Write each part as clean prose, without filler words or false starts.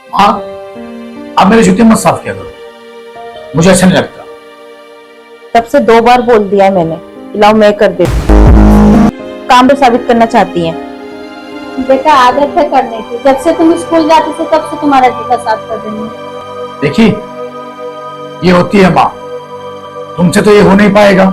हाँ, आप मेरे जूते मत साफ किया करो, मुझे अच्छा नहीं लगता। तब से 2 बार बोल दिया है मैंने, लाओ मैं कर देती हूँ। काम तो साबित करना चाहती हैं। बेटा आदत है करने की, जब से तुम स्कूल जाती थे तब से तुम्हारा जूता साफ कर रही हूँ। देखिए, ये होती है माँ, तुमसे तो ये हो नहीं पाएगा।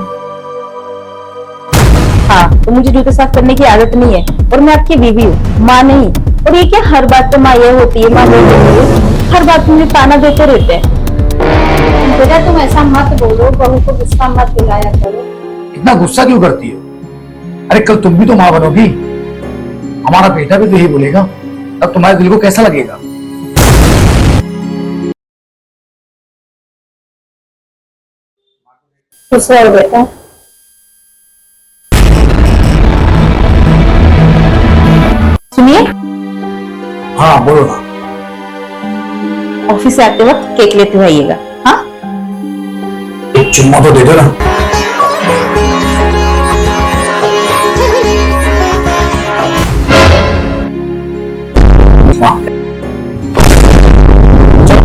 हाँ, तो मुझे जूते साफ करने की आदत नहीं है और मैं आपकी बीवी हूँ, माँ नहीं। और ये क्या हर बात पे माँ ये होती है, माँ वो होती है, हर बात पे मुझे ताना देते रहते हैं। बेटा तुम ऐसा मत बोलो, बहू को गुस्सा मत दिलाया करो। इतना गुस्सा क्यों करती हो? अरे कल तुम भी तो माँ बनोगी, हमारा बेटा भी तो यही बोलेगा, तब तुम्हारे दिल को कैसा लगेगा? खुश रहो बेटा। सुनिए, हाँ बोलो ना। ऑफिस से आते वक्त केक लेते हुए आइएगा। हाँ, एक चुम्मा तो दे दो ना।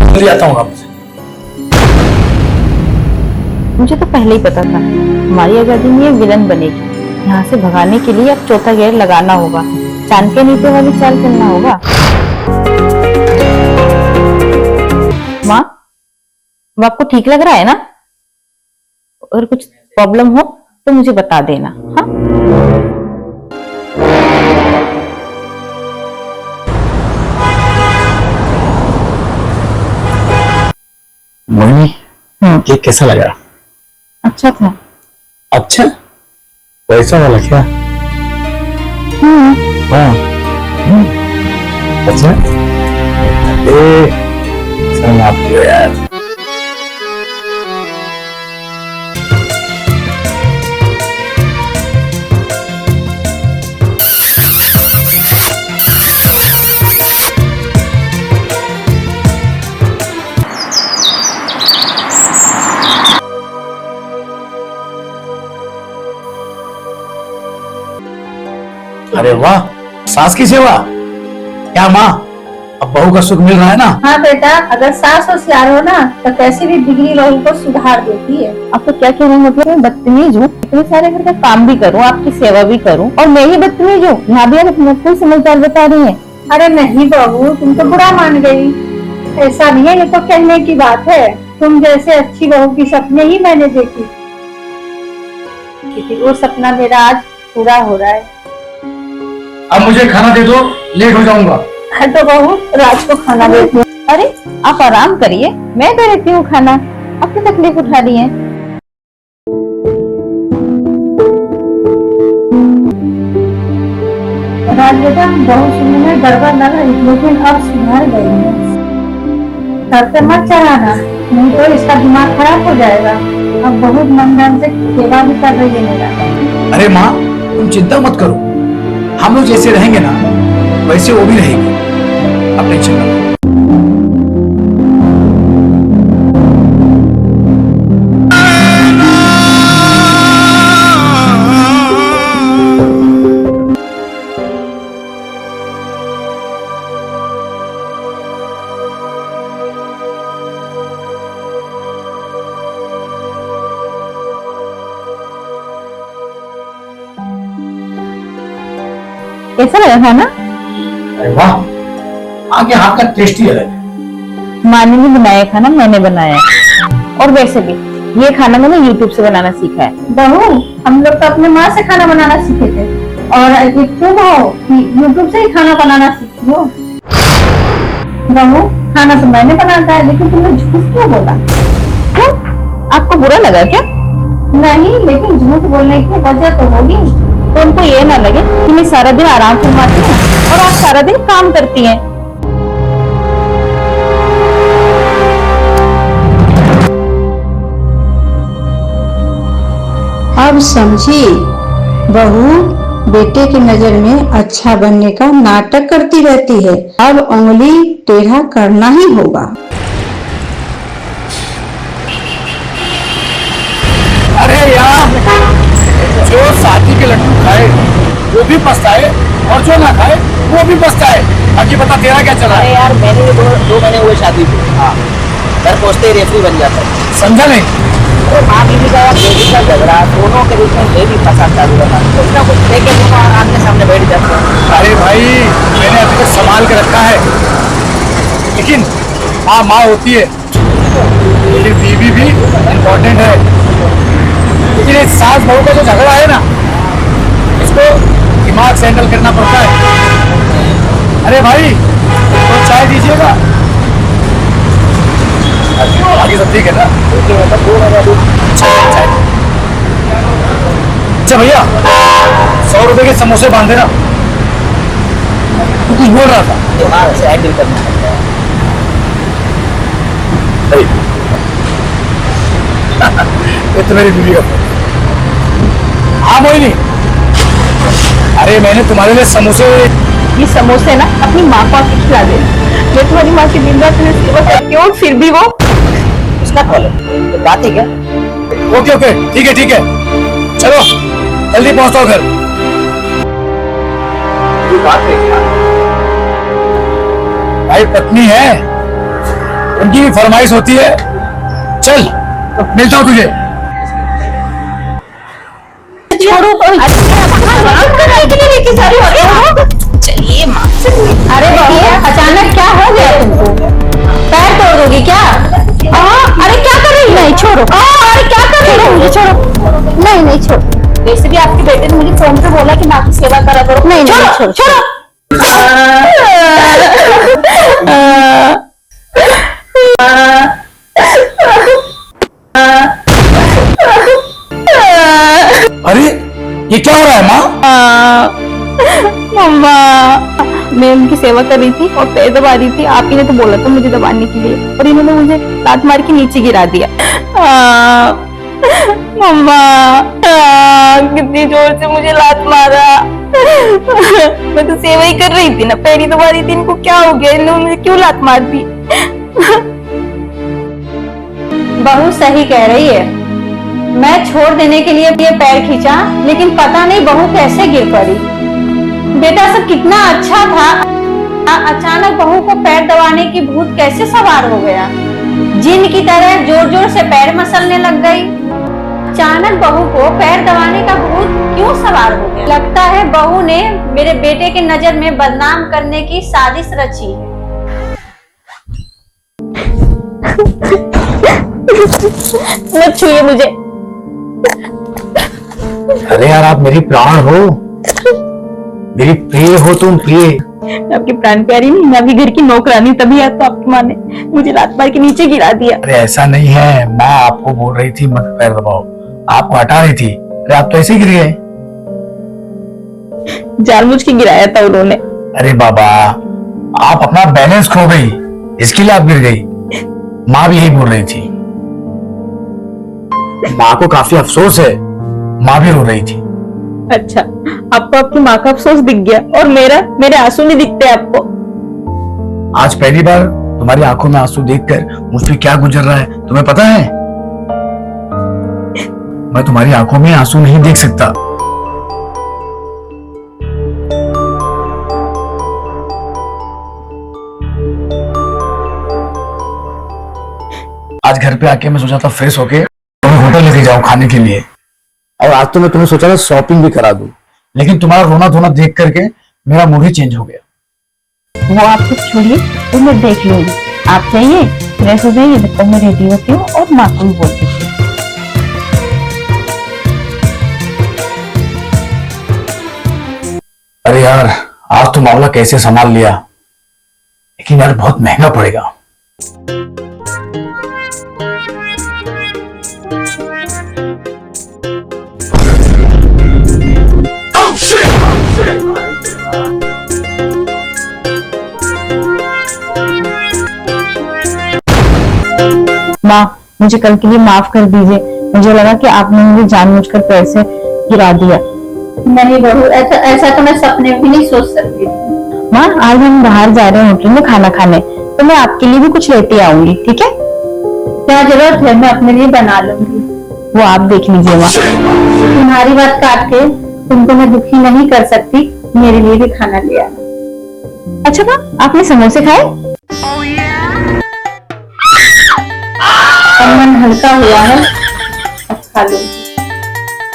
चलिए आता हूँ आपसे। मुझे तो पहले ही पता था हमारी आजादी में ये विलन बनेगी। यहाँ से भगाने के लिए अब चौथा गियर लगाना होगा, चाणक्य नीति वाली चाल चलना होगा। माँ, अब आपको ठीक लग रहा है ना? अगर कुछ प्रॉब्लम हो तो मुझे बता देना। हाँ, मोहिनी, केक कैसा लगा? अच्छा था। अच्छा, वैसा वाला क्या? हाँ, अच्छा। शर्म आती हो यार। अरे वाह, सास की सेवा। क्या माँ, अब बहू का सुख मिल रहा है ना? हाँ बेटा, अगर सास होशियार हो ना तो कैसे भी बिगड़ी बहू को सुधार देती है। आप तो क्या कह रहे हैं? मतलब मैं बदतमीज हूँ? इतने सारे घर का काम भी करूँ, आपकी सेवा भी करूँ और मैं ही बदतमीज हूँ? यहाँ भी आप अपने को समझदार बता रही हैं। अरे नहीं बहू, तुम तो बुरा मान गई। ऐसा नहीं है, ये तो कहने की बात है। तुम जैसे अच्छी बहू की सपने ही मैंने देखी थी, वो सपना मेरा आज पूरा हो रहा है। अब मुझे खाना दे दो, लेट हो जाऊंगा। तो बहू राज को खाना देती हूँ। अरे आप आराम करिए, मैं दे देती हूँ खाना। अपनी तकलीफ उठा रही हैं। राज बेटा, बहू सुनने में गड़बड़ लग रही, लेकिन अब सुधर गई है। सर पे मत चढ़ाना, नहीं तो इसका दिमाग खराब हो जाएगा। अब बहुत मन ध्यान से सेवा भी कर रही है मेरा। अरे माँ, तुम चिंता मत करो, हम लोग जैसे रहेंगे ना वैसे वो भी रहेगी। अब टेंशन मत लो। कैसा लगा खाना? अरे वाह, आगे हाथ का टेस्ट ही अलग है। माँ ने नहीं बनाया खाना, मैंने बनाया है। और वैसे भी ये खाना मैंने YouTube से बनाना सीखा है। बहू, हम लोग तो अपने माँ से खाना बनाना सीखे थे, और एक तुम हो कि YouTube से ही खाना बनाना सीखी हो। बहू, खाना तो मैंने बनाता है, लेकिन तुमने झूठ क्यों बोला? क्यों? आपको बुरा लगा क्या? नहीं, लेकिन झूठ बोलने की वजह तो होगी। तो उनको ये ना लगे कि मैं सारा दिन आराम फरमाती हूँ और आप सारा दिन काम करती हैं। अब समझी, बहू बेटे की नजर में अच्छा बनने का नाटक करती रहती है। अब उंगली टेढ़ा करना ही होगा। अरे यार, जो शादी के लड्डू खाए वो भी पछताए और जो ना खाए वो भी पछताए। बाकी बता तेरा क्या चला अरे है? यार मैंने भी दो महीने हुए शादी को, हाँ, घर पहुंचते ही रेफरी बन जाता है। समझा नहीं? तो माँ बीवी का बेटी का झगड़ा, दोनों के बीच में बेबी फंसा चालू रहा, कुछ ना कुछ लेके दोनों आमने सामने बैठ जाते हैं। अरे भाई मैंने अभी तक संभाल के रखा है, लेकिन माँ माँ होती है, लेकिन बीवी भी इम्पोर्टेंट है। लेकिन ये सास बहू का जो झगड़ा है ना, इसको दिमाग से हैंडल करना पड़ता है। अरे भाई तो चाय दीजिएगा। बाकी सब ठीक है ना? चाय चाय। अच्छा भैया 100 रुपए के समोसे बांध देना। तू कुछ बोल रहा था? दिमाग से हैंडल करना पड़ता है। ये तो मेरी बीवी का फोन है। हाँ मोहिनी, अरे मैंने तुम्हारे लिए समोसे। ये समोसे ना अपनी माँ को आके खिला दे। मैं तुम्हारी माँ की दिन रात सेवा करती हूँ, फिर भी वो उसका कॉल है, तो बात है क्या? ओके ओके ठीक है, चलो जल्दी पहुंचो घर। बात है क्या? भाई पत्नी है, उनकी भी फरमाइश होती है। चल मिलता हूँ तुझे। छोड़ो। चलिए माँ। अरे बहू अचानक क्या हो गया तुमको? पैर तोड़ दोगी क्या? अरे क्या कर रही? नहीं छोड़ो। अरे क्या कर रही? मुझे छोड़ो। नहीं छोड़ो। वैसे भी आपके बेटे ने मुझे फोन पे बोला कि माँ की सेवा करा करो। नहीं छोड़ो। अरे ये क्या हो रहा है माँ? मम्मा, मैं उनकी सेवा कर रही थी और पैर दबा रही थी। आप ही ने तो बोला था मुझे दबाने के लिए, और इन्होंने मुझे लात मार के नीचे गिरा दिया। मम्मा, कितनी जोर से मुझे लात मारा। मैं तो सेवा ही कर रही थी ना, पैर ही दबा रही थी। इनको क्या हो गया? इन्होंने मुझे क्यों लात मार दी? बहू सही कह रही है। मैं छोड़ देने के लिए ये पैर खींचा, लेकिन पता नहीं बहू कैसे गिर पड़ी। बेटा सब कितना अच्छा था, अचानक बहू को पैर दबाने की भूत कैसे सवार हो गया। जिन की तरह जोर जोर से पैर मसलने लग गई। अचानक बहू को पैर दबाने का भूत क्यों सवार हो गया? लगता है बहू ने मेरे बेटे के नजर में बदनाम करने की साजिश रची है। मत छूइए मुझे। अरे यार आप मेरी प्राण हो, मेरी प्रिय हो तुम, प्रिय। मैं आपकी प्राण प्यारी नहीं, मैं आपकी घर की नौकरानी। तभी तो आपकी माँ ने मुझे लात मार के नीचे गिरा दिया। अरे ऐसा नहीं है, माँ आपको बोल रही थी मत पैर दबाओ, आपको हटा रही थी। अरे आप तो ऐसे ही गिर गए। जानबूझ के गिराया था उन्होंने। अरे बाबा आप अपना बैलेंस खो गई, इसके लिए आप गिर गई। माँ भी यही बोल रही थी। माँ को काफी अफसोस है, माँ भी रो रही थी। अच्छा, आपको आपकी माँ का अफसोस दिख गया और मेरे आंसू नहीं दिखते आपको। आज पहली बार तुम्हारी आंखों में आंसू देखकर मुझ पे क्या गुजर रहा है तुम्हें पता है? मैं तुम्हारी आंखों में आंसू नहीं देख सकता। आज घर पे आके मैं सोचा था फ्रेश होके तुम्हें होटल लेके जाऊं खाने के लिए, और आज तो मैं तुम्हें सोचा था शॉपिंग भी करा दूं, लेकिन तुम्हारा रोना धोना देख करके मेरा मूड ही चेंज हो गया। वो आप कुछ छोड़िए, तो मैं देख लूंगी। आप जाइए, फ्रेश हो जाइए, जब तक मैं रेडी होती हूँ और माँ को भी बोलती हूँ। अरे यार आज तो मामला कैसे संभाल लिया, लेकिन यार बहुत महंगा पड़ेगा। माँ, मुझे कल के लिए माफ कर दीजिए। मुझे लगा कि आपने मुझे जानबूझकर पैसे गिरा दिया। नहीं बहू, ऐसा तो मैं सपने भी नहीं सोच सकती थी। माँ, आज हम बाहर जा रहे हैं होटल में खाना खाने, तो मैं आपके लिए भी कुछ लेते आऊंगी, ठीक है? क्या जरूरत है, मैं अपने लिए बना लूंगी। वो आप देख लीजिए माँ। तुम्हारी बात काट के तुमको मैं दुखी नहीं कर सकती, मेरे लिए भी खाना ले आना। अच्छा माँ, आपने समोसे खाए? अब मन हल्का हुआ है, अब खा लो।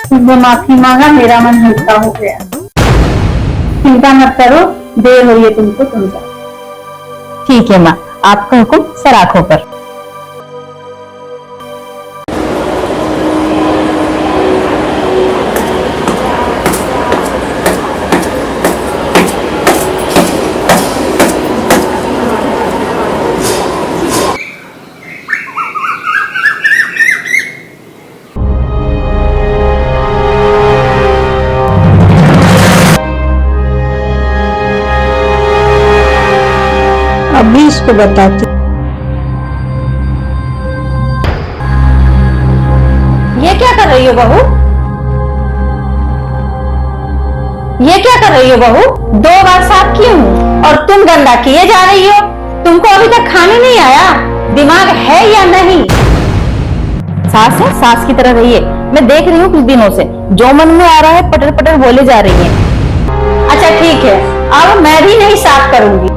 तुमने माफी मांगा, मेरा मन हल्का हो गया। चिंता मत करो, देर हो रही है तुमको, तुम जाओ। ठीक है माँ, आपका हुक्म सर आंखों पर। अभी इसको बताती। ये क्या कर रही हो बहू? ये क्या कर रही हो बहू? 2 बार साफ की हूँ और तुम गंदा किए जा रही हो। तुमको अभी तक खाने नहीं आया? दिमाग है या नहीं? सास है, सास की तरह रहिए। मैं देख रही हूँ कुछ दिनों से जो मन में आ रहा है पटर पटर बोले जा रही है। अच्छा ठीक है, अब मैं भी नहीं साफ करूंगी।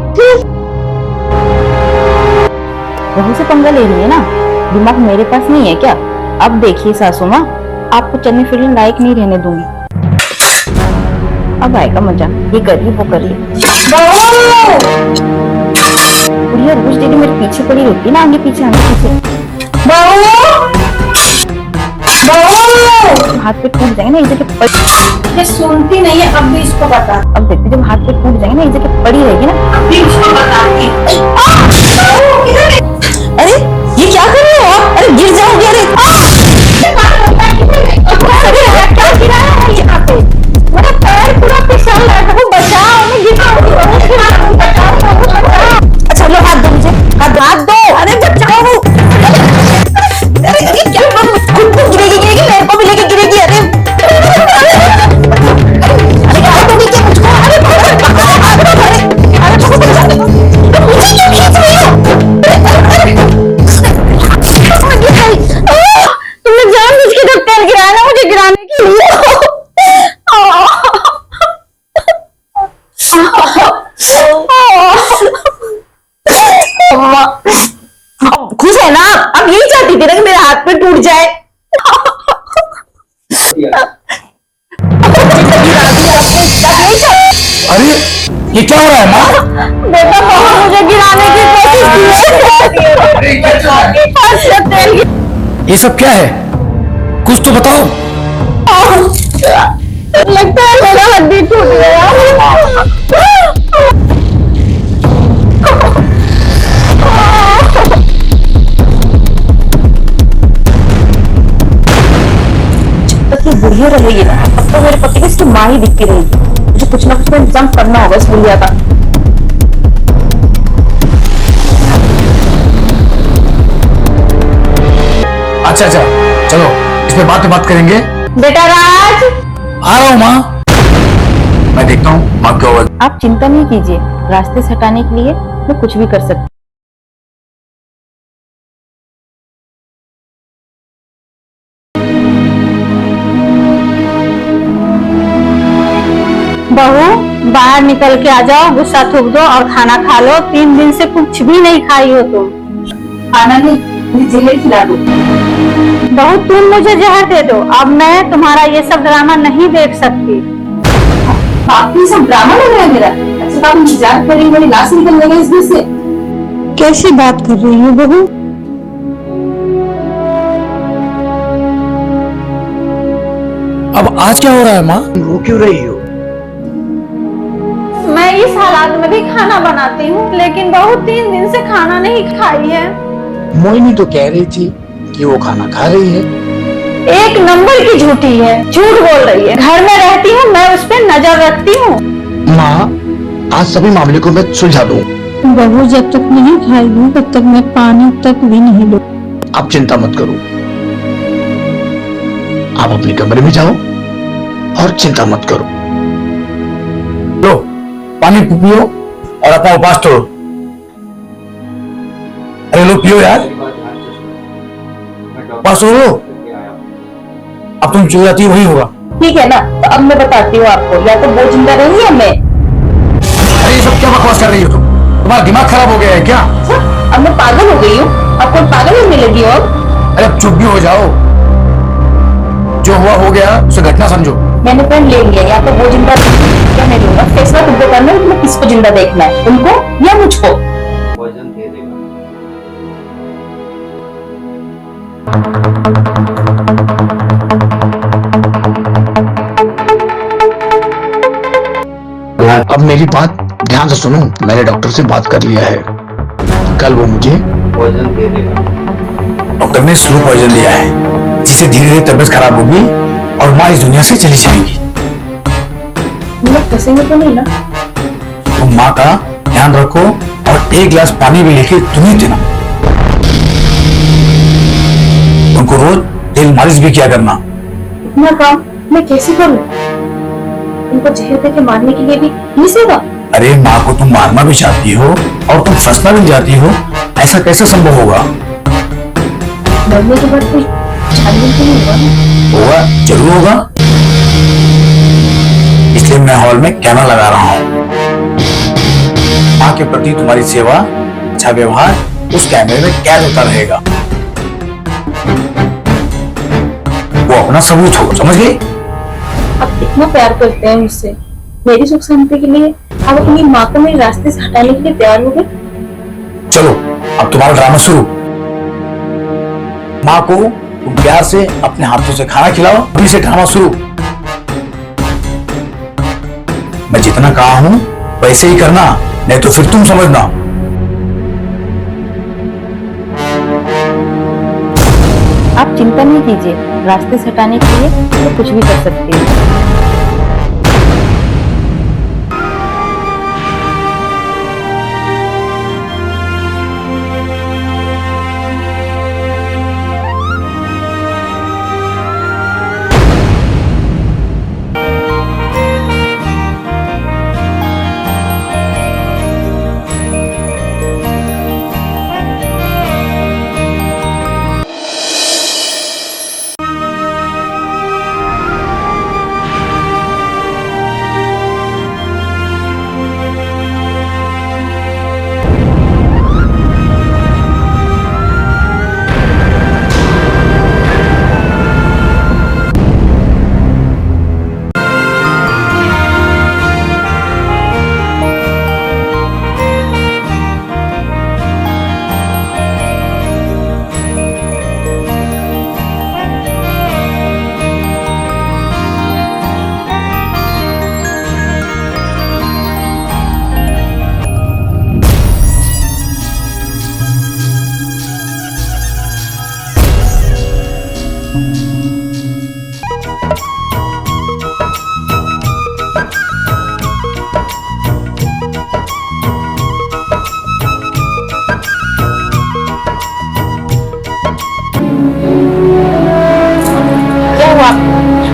बहू से पंगा ले रही है ना, दिमाग मेरे पास नहीं है क्या? अब देखिए सासू माँ, आपको चलने फिरने लायक नहीं रहने दूंगी। अब आएगा मजा, ये करिए वो करिए। बुढ़िया रोज डेली मेरे पीछे पड़ी रहती है ना, आगे पीछे हाथ पे टूट जाएंगे ना, इसे के पड़ी। ये सुनती नहीं है, अब भी इसको बता। अब देखते जब हाथ पे टूट जाएंगे ना, इसे के पड़ी रहेगी ना। अभी इसको बताती। अरे ये क्या कर रहे हो आप? अरे गिर जाओगे। अरे क्या गिराया है यहाँ पे? मेरा पैर पूरा फिसल रहा है, बचाओ, मैं गिर जाऊंगी। अच्छा लो हाथ दो मुझे, हाथ दो। अरे बचाओ। अरे क्या खुद को गिरेगी, मेरे को भी लेके गिरेगी। अरे हाथ दोगी क्या मुझको? तुमने जानबूझ के तो पैर गिराया ना मुझे गिराने के लिए। खुश है ना? अब यही चाहती थी ना कि मेरे हाथ पे टूट जाए। अरे ये क्या हो रहा है माँ? बेटा बहू मुझे गिराने की कोशिश की है। ये सब क्या है? कुछ तो बताओ। लगता है मेरा हड्डी टूट गया। जब तक ये बुढ़िया रहेगी ना, तब तो मेरे पति को इसकी माँ ही दिखती रहेगी। मुझे कुछ ना कुछ तो इंतजाम करना होगा इस बुढ़िया का। अच्छा चलो इस पे बात करेंगे। बेटा राज, आ रहा हूँ माँ, मैं देखता हूँ माँ क्या हुआ। आप चिंता नहीं कीजिए, रास्ते से हटाने के लिए मैं कुछ भी कर सकती। बहू बाहर निकल के आ जाओ, गुस्सा थूक दो और खाना खा लो। 3 दिन से कुछ भी नहीं खाई हो तुम। खाना नहीं, मुझे जहर खिला दो। बहू तुम मुझे जहर दे दो, अब मैं तुम्हारा ये सब ड्रामा नहीं देख सकती। आपकी सब ड्रामा लग रहा है मेरा। अच्छा तो आप इंतजार करेंगे, मेरी लाश निकल जाएगा इस घर से। कैसी बात कर रही हो बहू? अब आज क्या हो रहा है माँ? रो क्यों रही हो? मैं इस हालात में भी खाना बनाती हूँ, लेकिन बहू 3 दिन से खाना नहीं खाई है। मोहिनी तो कह रही थी कि वो खाना खा रही है। एक नंबर की झूठी है, झूठ बोल रही है। घर में रहती हूँ, मैं उस पर नजर रखती हूँ। माँ आज सभी मामले को मैं सुलझा दूँ। बहू जब तक नहीं खाएगी तब तक मैं पानी तक भी नहीं लूँ। आप चिंता मत करो, आप अपने कमरे में जाओ और चिंता मत करो। लो पानी पियो और अपना उपास तोड़ो। अरे लो पियो यार, उपास तोड़ो। अब तुम जो जाती हो वही होगा। ठीक है ना, तो अब मैं बताती हूँ आपको, या तो वो जिंदा रही है मैं। अरे सब क्या बकवास कर रही हो तुम? तुम्हारा दिमाग खराब हो गया है क्या? अच्छा, अब मैं पागल हो गई हूँ? अब कौन पागल होने लगी हो अब? अरे अब चुप भी हो जाओ। जो हुआ हो गया, उसे घटना समझो। मैंने पेन ले लिया, या तो वो जिंदा क्या मैं लूंगा, फैसला तुमको करना है, तुम्हें किसको जिंदा देखना है, उनको या मुझको? पॉइजन दे देगा। अब मेरी बात ध्यान से सुनो, मैंने डॉक्टर से बात कर लिया है। कल वो मुझे पॉइजन दे देगा। डॉक्टर ने स्लो पॉइजन दिया है, जिससे धीरे धीरे तबीयत खराब होगी और माँ इस दुनिया से चली जाएगी। तुम लोग फंसेंगे तो नहीं ना? तुम माँ का ध्यान रखो और एक गिलास पानी भी लेके तुम्हें देना। उनको रोज तेल मालिश भी किया करना। इतना काम मैं कैसे करूँ? उनको जहर देके मारने के लिए भी नहीं सेवा? अरे माँ को तुम मारना भी चाहती हो और तुम फंसना भी चाहती हो, ऐसा कैसे संभव होगा? मरने के बाद कोई छानबीन तो नहीं होगा ना? होगा, जरूर होगा। इसलिए मैं हॉल में कैमरा लगा रहा हूँ। माँ के प्रति तुम्हारी सेवा, अच्छा व्यवहार उस कैमरे में कैद होता रहेगा। वो अपना सबूत हो, समझ गई? आप इतना प्यार करते हैं मुझसे, मेरी सुख शांति के लिए आप अपनी माँ को मेरे रास्ते से हटाने के लिए तैयार हो गए। चलो अब तुम्हारा ड्रामा शुरू। माँ को तुम प्यार से अपने हाथों से खाना खिलाओ, अभी से ड्रामा शुरू। मैं जितना कहा हूं वैसे ही करना, नहीं तो फिर तुम समझना। आप चिंता नहीं कीजिए, रास्ते से हटाने के लिए तो कुछ भी कर सकती हूँ।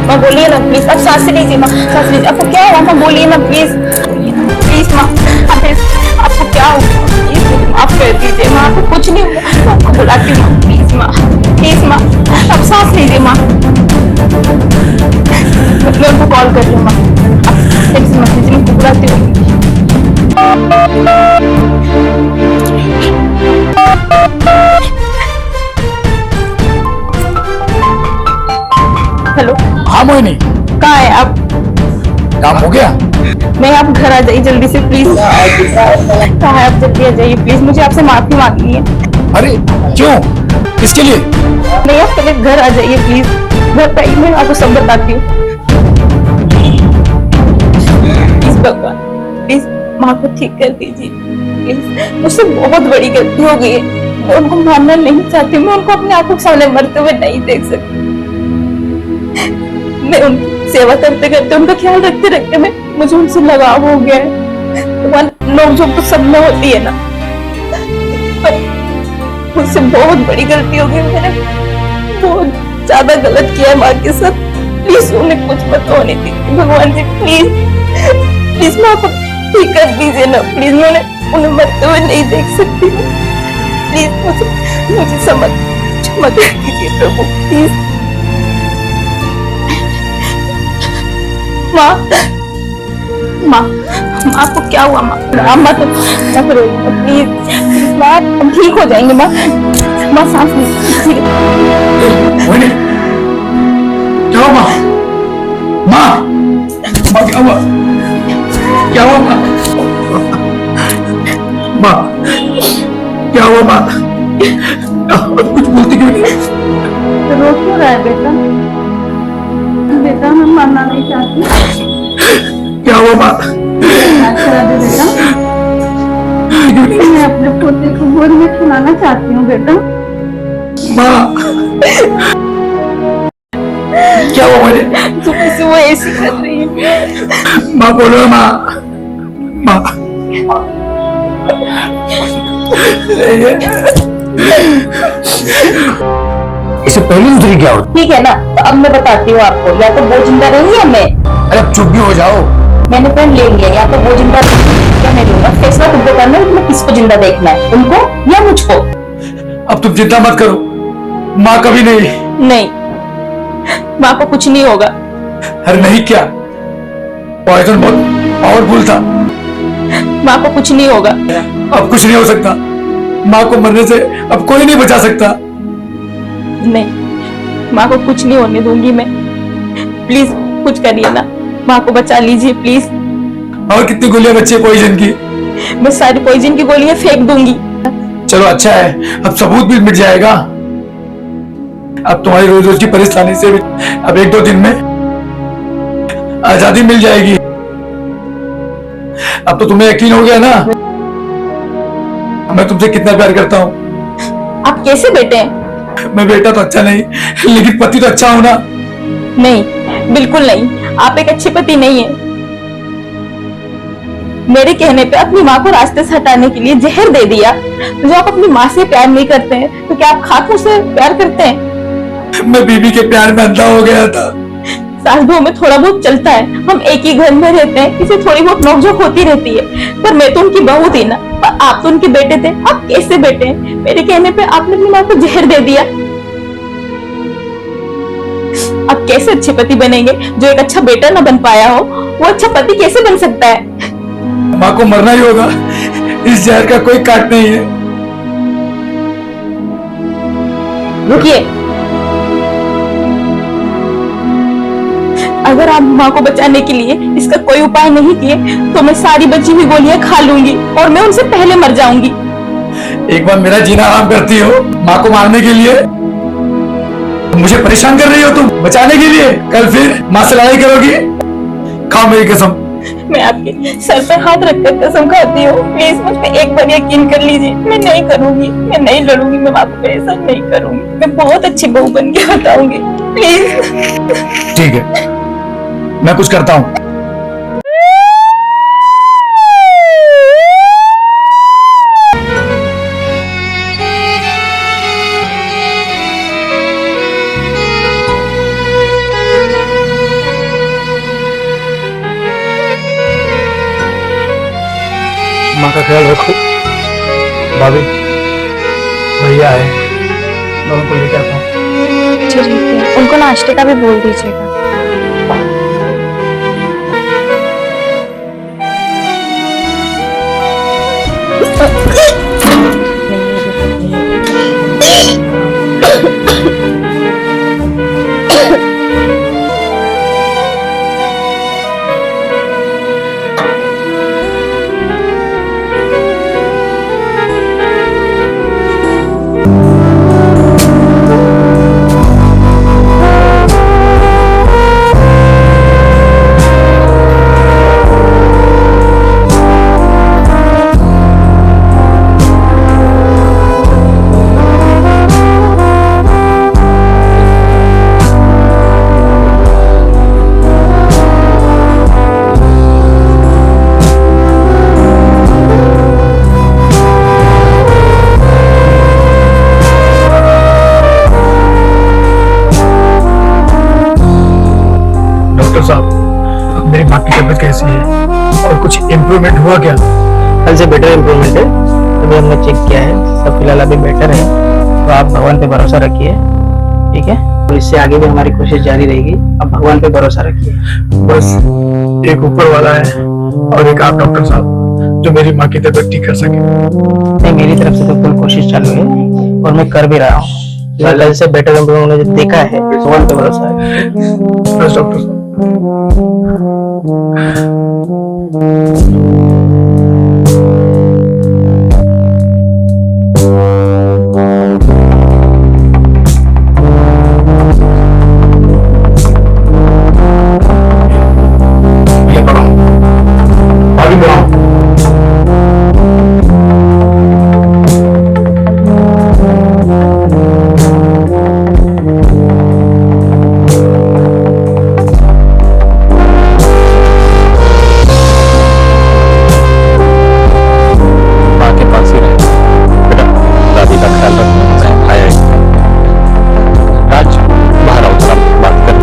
माँ बोलिए ना प्लीज, अब सांस लीजिए माँ, सांस लीजिए। आपको क्या हुआ माँ? बोलिए ना प्लीज, प्लीज माँ। आपको क्या हुआ? प्लीज माफ कर दीजिए माँ, आपको कुछ नहीं हुआ। मैं आपको बुलाती हूँ माँ, प्लीज माँ, प्लीज माँ। अब सांस लीजिए माँ। मैं उनको कॉल कर रही हूँ माँ, टेंशन मत लीजिए, मैं उनको बुलाती हूँ। हेलो। हाँ मोहिनी, कहाँ है आप? काम हो गया? नहीं, आप घर आ जाइए जल्दी से प्लीज। कहाँ है आप? जल्दी आ जाइए प्लीज, मुझे आपसे माफी मांगनी है। अरे क्यों, किसके लिए? नहीं, आप पहले घर आ जाइए प्लीज, घर पे आइए, मैं आपको सब बताती हूँ। प्लीज भगवान, प्लीज माँ को ठीक कर दीजिए प्लीज। मुझसे बहुत बड़ी गलती हो गई है, मैं उनको मानना नहीं चाहती, मैं उनको अपनी आंखों के सामने मरते हुए नहीं देख सकती। मैं उनकी सेवा करते करते, उनका ख्याल रखते रखते मुझे उनसे लगाव हो गया है। भगवान, नोक-झोंक तो सब में होती है ना, पर मुझसे बहुत बड़ी गलती हो गई। मैंने बहुत ज्यादा गलत किया है माँ के साथ। प्लीज उन्हें कुछ मत होने दीजिए भगवान जी, प्लीज प्लीज माँ को ठीक कर दीजिए ना प्लीज। मैं उन्हें मरते हुए नहीं देख सकती। प्लीज मुझे क्षमा कर दीजिए प्रभु, प्लीज। माँ माँ माँ को क्या हुआ माँ? माँ तो मत रोइए प्लीज माँ, हम ठीक हो जाएंगे माँ। माँ सांस लीजिए। मोहिनी, क्या हुआ माँ? माँ, माँ क्या हुआ? क्या हुआ माँ? माँ, क्या हुआ माँ? कुछ बोलती क्यों नहीं? रो क्यों रहा है बेटा? बेटा मैं मरना नहीं चाहती। क्या हुआ माँ? इलाज करा दे बेटा। मैं अपने पोते को गोद में खिलाना चाहती हूँ बेटा। माँ, क्या हुआ मुझे? तुम किसी वो ऐसी कर रही है। माँ बोलो माँ। माँ, इसे पहले दूसरी क्या होती? ठीक है ना, तो अब मैं बताती हूँ आपको, या तो वो जिंदा रहेंगी या मैं। अरे अब चुप भी हो जाओ। मैंने पेन ले लिया, या तो वो जिंदा या मैं लूंगा। फैसला तुमको करना है, तुम्हें किसको जिंदा देखना है, उनको या मुझको। अब तुम चिंता मत करो, माँ कभी नहीं। नहीं, माँ को कुछ नहीं होगा। अरे नहीं क्या, पॉइजन बहुत पावरफुल था। माँ को कुछ नहीं होगा। अब कुछ नहीं हो सकता, माँ को मरने से अब कोई नहीं बचा सकता। नहीं, माँ को कुछ नहीं होने दूंगी मैं। प्लीज कुछ करिए ना, माँ को बचा लीजिए प्लीज। और कितनी गोलियां बची है पॉइजन की? मैं सारी पॉइजन की गोलियां फेंक दूंगी। चलो अच्छा है, अब सबूत भी मिट जाएगा। अब तुम्हारी रोज रोज की परेशानी से भी अब 1-2 दिन में आजादी मिल जाएगी। अब तो तुम्हें यकीन हो गया ना मैं तुमसे कितना प्यार करता हूँ। आप कैसे बेटे हैं? मैं बेटा तो अच्छा नहीं, लेकिन पति तो अच्छा हूं ना। नहीं, बिल्कुल नहीं, आप एक अच्छे पति नहीं है। मेरे कहने पे अपनी माँ को रास्ते से हटाने के लिए जहर दे दिया। जो आप अपनी माँ से प्यार नहीं करते हैं तो क्या आप खाकों से प्यार करते हैं? मैं बीबी के प्यार में अंधा हो गया था। सास बहू में थोड़ा बहुत चलता है, हम एक ही घर में रहते हैं, इसे थोड़ी बहुत नोकझोंक होती रहती है। पर मैं तो उनकी बहू थी ना, और आप तो उनके बेटे थे। आप कैसे बेटे हैं? मेरे कहने पे आपने अपनी माँ को जहर दे दिया। आप कैसे अच्छे पति बनेंगे? जो एक अच्छा बेटा ना बन पाया हो, वो अच्छा पति कैसे बन सकता है? माँ को मरना ही होगा, इस जहर का कोई काट नहीं है। रुकिए, अगर आप माँ को बचाने के लिए इसका कोई उपाय नहीं किए तो मैं सारी बची हुई गोलियां खा लूंगी और मैं उनसे पहले मर जाऊंगी। एक बार मेरा जीना आराम करती हो, माँ को मारने के लिए मुझे परेशान कर रही हो तुम बचाने के लिए। कल फिर माँ से लड़ाई करोगी। खाओ मेरी कसम। मैं आपके सर पर हाथ रखकर कसम खाती हूँ, प्लीज मुझ पे एक बार यकीन कर लीजिए। मैं नहीं करूंगी, मैं नहीं लड़ूंगी, मैं आपको ऐसा नहीं करूंगी। मैं बहुत अच्छी बहू बन के बताऊंगी, प्लीज। ठीक है, मैं कुछ करता हूँ। माँ का ख्याल रखो। भाभी, भैया है, मैं उनको लेकर आता हूँ। ठीक है, उनको नाश्ते का भी बोल दीजिएगा। मेरी माँ की तबीयत कैसी है और कुछ इम्प्रूवमेंट हुआ क्या? कल से बेटर इम्प्रूवमेंट है। अभी हमने चेक किया है, सब फिलहाल अभी बेटर है। तो आप भगवान पे भरोसा रखिए, ठीक है? और इससे आगे भी हमारी कोशिश जारी रहेगी। आप भगवान पे भरोसा रखिए। बस एक ऊपर वाला है और एक आप डॉक्टर साहब जो मेरी माँ की तबीयत ठीक कर सके। नहीं, मेरी तरफ से तो फुल कोशिश चालू है और मैं कर भी रहा हूँ। कल से बेटर इम्प्रूवमेंट मुझे देखा है, भगवान पे भरोसा है। बस डॉक्टर साहब। ये बढ़ाओ, आगे बढ़ाओ। माँ के पास ही रहे बेटा, दादी का ख्याल रखना। मैं आया ही। राज, बाहर आओ, थोड़ा बात कर।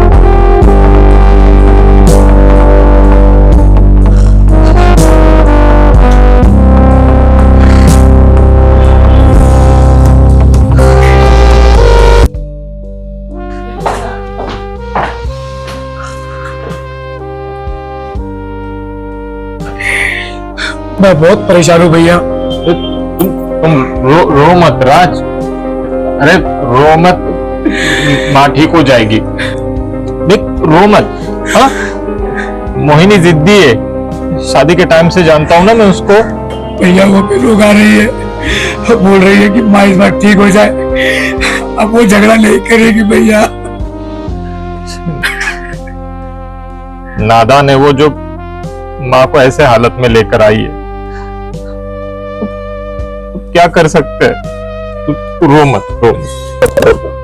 मैं बहुत परेशान हूँ भैया। तुम रो मत राज। अरे रो मत, माँ ठीक हो जाएगी। देख, रो मत। हाँ, मोहिनी जिद्दी है, शादी के टाइम से जानता हूँ ना मैं उसको। भैया वो भी लोग आ रही है, वो बोल रही है कि माँ इस बार ठीक हो जाए। अब वो झगड़ा नहीं करेगी भैया। नादान है वो जो माँ को ऐसे हालत में लेकर आई है। क्या कर सकते हैं? तू रो मत, रो मत।